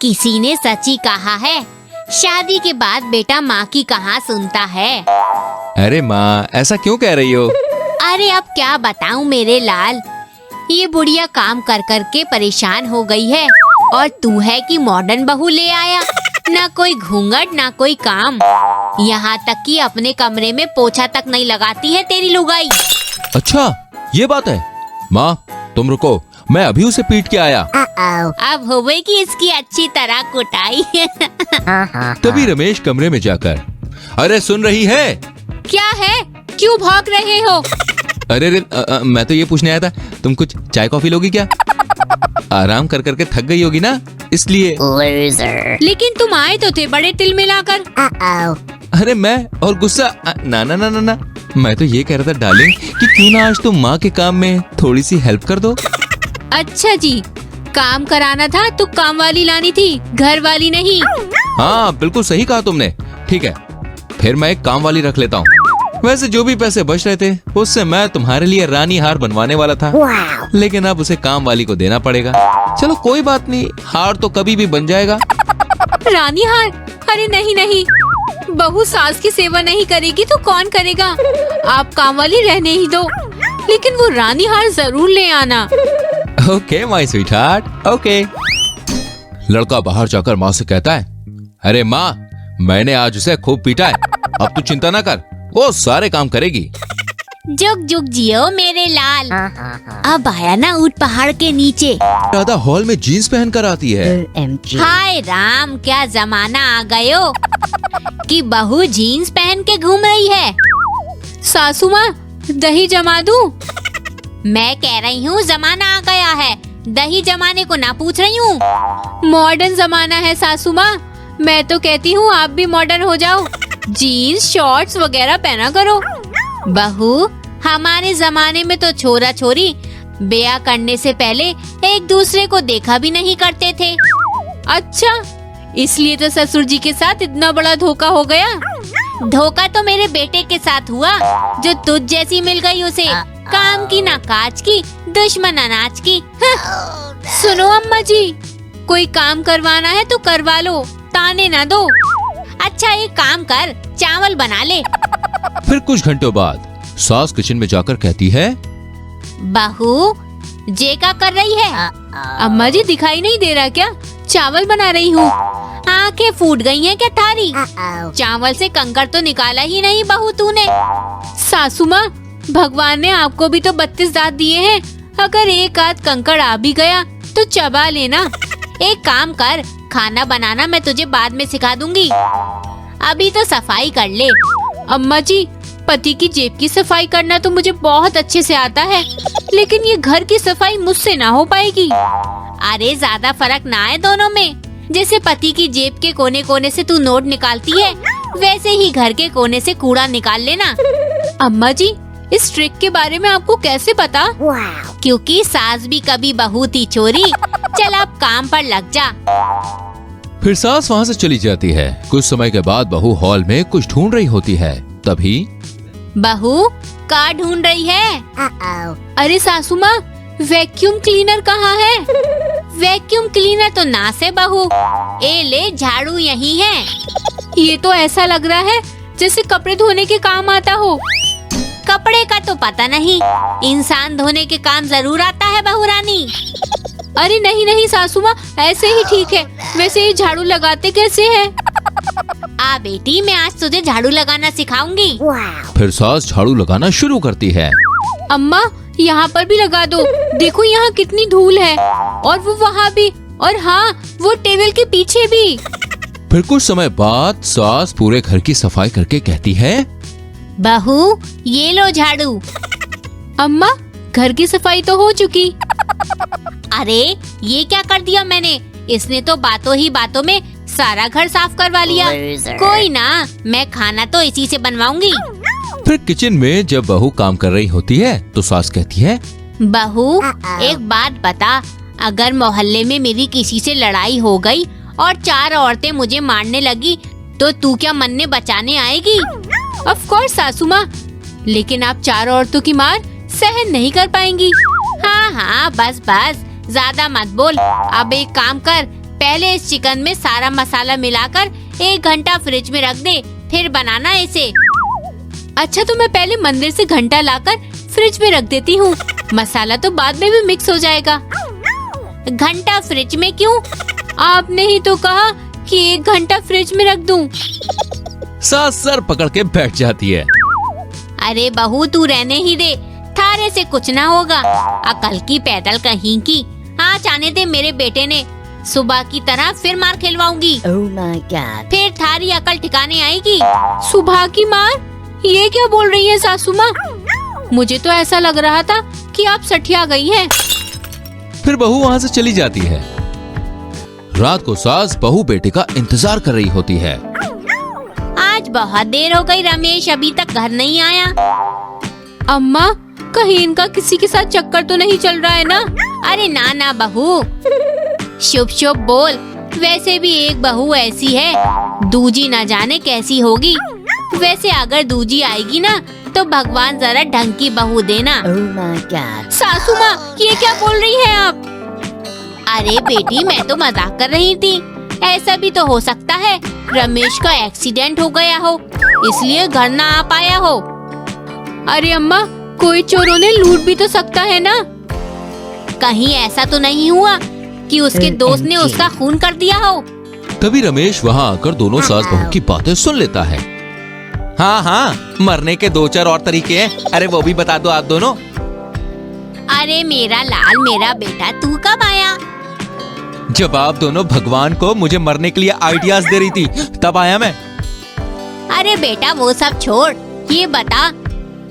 किसी ने सच ही कहा है, शादी के बाद बेटा माँ की कहाँ सुनता है। अरे माँ, ऐसा क्यों कह रही हो? अरे अब क्या बताऊं मेरे लाल, ये बुढ़िया काम कर कर के परेशान हो गई है और तू है कि मॉडर्न बहू ले आया। ना कोई घूंघट ना कोई काम, यहाँ तक कि अपने कमरे में पोछा तक नहीं लगाती है तेरी लुगाई। अच्छा, ये बात है। माँ तुम रुको, मैं अभी उसे पीट के आया। अब होगी इसकी अच्छी तरह कुटाई। तभी रमेश कमरे में जाकर, अरे सुन रही है? क्या है, क्यों भाग रहे हो? अरे मैं तो ये पूछने आया था, तुम कुछ चाय कॉफी लोगी क्या? आराम कर करके थक गई होगी ना, इसलिए। लेकिन तुम आए तो थे बड़े तिल मिलाकर। अरे मैं और गुस्सा, ना ना ना ना ना, मैं तो ये कह रहा था डार्लिंग कि क्यों ना आज तुम माँ के काम में थोड़ी सी हेल्प कर दो। अच्छा जी, काम कराना था तो काम वाली लानी थी, घर वाली नहीं। हाँ बिल्कुल सही कहा तुमने। ठीक है, फिर मैं एक काम वाली रख लेता हूँ। वैसे जो भी पैसे बच रहे थे उससे मैं तुम्हारे लिए रानी हार बनवाने वाला था, लेकिन अब उसे काम वाली को देना पड़ेगा। चलो कोई बात नहीं, हार तो कभी भी बन जाएगा। रानी हार? अरे नहीं नहीं, बहू सास की सेवा नहीं करेगी तो कौन करेगा। आप काम वाली रहने ही दो, लेकिन वो रानी हार जरूर ले आना। Okay my sweetheart, okay. लड़का बाहर जाकर माँ से कहता है, अरे माँ, मैंने आज उसे खूब पीटा है, अब तू चिंता ना कर, वो सारे काम करेगी। जुग जुग जियो मेरे लाल। अब आया ना ऊंट पहाड़ के नीचे। राधा हॉल में जीन्स पहन कर आती है। हाय राम, क्या जमाना आ गयो कि बहू जीन्स पहन के घूम रही है। सासू माँ, दही जमा दूं? मैं कह रही हूँ जमाना आ गया है, दही जमाने को ना पूछ रही हूँ। मॉडर्न जमाना है सासू माँ, मैं तो कहती हूँ आप भी मॉडर्न हो जाओ, जीन्स शॉर्ट्स वगैरह पहना करो। बहू, हमारे जमाने में तो छोरा छोरी ब्याह करने से पहले एक दूसरे को देखा भी नहीं करते थे। अच्छा, इसलिए तो ससुर जी के साथ इतना बड़ा धोखा हो गया। धोखा तो मेरे बेटे के साथ हुआ, जो तुझ जैसी मिल गई उसे, काम की ना काज की, दुश्मन अनाज की। सुनो अम्मा जी, कोई काम करवाना है तो करवा लो, ताने ना दो। अच्छा एक काम कर, चावल बना ले। फिर कुछ घंटों बाद सास किचन में जाकर कहती है, बहू जे क्या कर रही है? अम्मा जी दिखाई नहीं दे रहा क्या, चावल बना रही हूँ। आंखें फूट गई हैं क्या थारी? चावल से कंकड़ तो निकाला ही नहीं बहू तूने। सासू माँ, भगवान ने आपको भी तो 32 दांत दिए हैं, अगर एक आध कंकड़ आ भी गया तो चबा लेना। एक काम कर, खाना बनाना मैं तुझे बाद में सिखा दूंगी, अभी तो सफाई कर ले। अम्मा जी, पति की जेब की सफाई करना तो मुझे बहुत अच्छे से आता है, लेकिन ये घर की सफाई मुझसे ना हो पाएगी। अरे ज्यादा फर्क ना है दोनों में, जैसे पति की जेब के कोने कोने से तू नोट निकालती है, वैसे ही घर के कोने से कूड़ा निकाल लेना। अम्मा जी, इस ट्रिक के बारे में आपको कैसे पता? क्योंकि सास भी कभी बहू थी चोरी। चल अब काम पर लग जा। फिर सास वहाँ से चली जाती है। कुछ समय के बाद बहू हॉल में कुछ ढूंढ रही होती है, तभी बहू क्या ढूंढ रही है? अरे सासू माँ, वैक्यूम क्लीनर कहाँ है? वैक्यूम क्लीनर तो ना से बहू, ए ले झाड़ू यही है। ये तो ऐसा लग रहा है जैसे कपड़े धोने के काम आता हो। कपड़े का तो पता नहीं, इंसान धोने के काम जरूर आता है बहू रानी। अरे नहीं नहीं सासू माँ, ऐसे ही ठीक है, वैसे ही झाड़ू लगाते कैसे हैं? आ बेटी, मैं आज तुझे झाड़ू लगाना सिखाऊंगी। फिर सास झाड़ू लगाना शुरू करती है। अम्मा, यहाँ पर भी लगा दो, देखो यहाँ कितनी धूल है, और वो वहाँ भी, और हाँ वो टेबल के पीछे भी। फिर कुछ समय बाद सास पूरे घर की सफाई करके कहती है, बहू ये लो झाड़ू। अम्मा, घर की सफाई तो हो चुकी। अरे ये क्या कर दिया मैंने, इसने तो बातों ही बातों में सारा घर साफ करवा लिया। कोई ना, मैं खाना तो इसी से बनवाऊंगी। फिर किचन में जब बहू काम कर रही होती है तो सास कहती है, बहू एक बात बता, अगर मोहल्ले में मेरी किसी से लड़ाई हो गई और 4 औरतें मुझे मारने लगी तो तू क्या मन्ने बचाने आएगी? ऑफ कोर्स सासू माँ, लेकिन आप 4 औरतों की मार सहन नहीं कर पाएंगी। हाँ हाँ बस बस, ज्यादा मत बोल। अब एक काम कर, पहले इस चिकन में सारा मसाला मिलाकर 1 घंटा फ्रिज में रख दे, फिर बनाना इसे। अच्छा, तो मैं पहले मंदिर से घंटा लाकर फ्रिज में रख देती हूँ, मसाला तो बाद में भी मिक्स हो जाएगा। घंटा फ्रिज में क्यों? आपने ही तो कहा कि 1 घंटा फ्रिज में रख दूं। सास सर पकड़ के बैठ जाती है। अरे बहू, तू रहने ही दे, थारे से कुछ ना होगा। अकल की पैदल कहीं की। आज आने दे मेरे बेटे ने, सुबह की तरह फिर मार खिलवाऊंगी। Oh my God. फिर थारी अकल ठिकाने आएगी। सुबह की मार? ये क्या बोल रही है सासू माँ? मुझे तो ऐसा लग रहा था कि आप सठिया गई हैं। फिर बहू वहाँ से चली जाती है। रात को सास बहू बेटे का इंतजार कर रही होती है। आज बहुत देर हो गई, रमेश अभी तक घर नहीं आया। अम्मा, कहीं इनका किसी के साथ चक्कर तो नहीं चल रहा है ना? अरे ना ना बहू, शुभ शुभ बोल। वैसे भी एक बहू ऐसी है, दूजी न जाने कैसी होगी। वैसे अगर दूजी आएगी ना तो भगवान जरा ढंग की बहू देना। Oh my God. सासू माँ, ये क्या बोल रही हैं आप? अरे बेटी, मैं तो मजाक कर रही थी। ऐसा भी तो हो सकता है रमेश का एक्सीडेंट हो गया हो, इसलिए घर ना आ पाया हो। अरे अम्मा, कोई चोरों ने लूट भी तो सकता है ना? कहीं ऐसा तो नहीं हुआ कि उसके दोस्त ने उसका खून कर दिया हो? तभी रमेश वहाँ आकर दोनों सास बहू की बातें सुन लेता है। हाँ हाँ, मरने के 2-4 और तरीके हैं। अरे वो भी बता दो आप दोनों। अरे मेरा लाल, मेरा बेटा, तू कब आया? जब आप दोनों भगवान को मुझे मरने के लिए आइडियाज दे रही थी, तब आया मैं। अरे बेटा, वो सब छोड़, ये बता,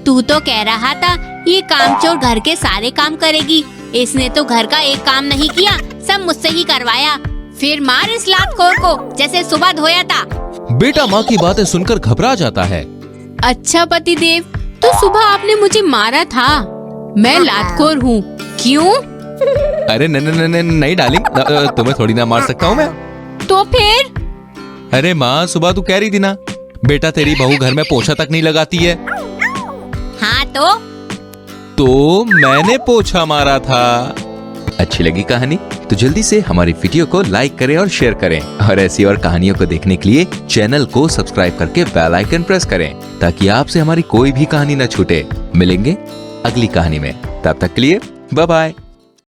तू तो कह रहा था ये कामचोर घर के सारे काम करेगी। इसने तो घर का एक काम नहीं किया, सब मुझसे ही करवाया। फिर मार इस लातखोर को, जैसे सुबह धोया था। बेटा माँ की बातें सुनकर घबरा जाता है। अच्छा पतिदेव, तो सुबह आपने मुझे मारा था। मैं लातखोर हूँ, क्यों? अरे नहीं डार्लिंग, तुम्हें थोड़ी ना मार सकता हूँ मैं। तो फिर? अरे माँ, सुबह तू कह रही थी ना, बेटा तेरी बहू घर में पोछा तक नहीं लगाती है। हाँ तो मैंने पोछा मारा था। अच्छी लगी कहानी? तो जल्दी से हमारी वीडियो को लाइक करें और शेयर करें, और ऐसी और कहानियों को देखने के लिए चैनल को सब्सक्राइब करके बेल आइकन प्रेस करें, ताकि आपसे हमारी कोई भी कहानी न छूटे। मिलेंगे अगली कहानी में, तब तक के लिए बाय बाय।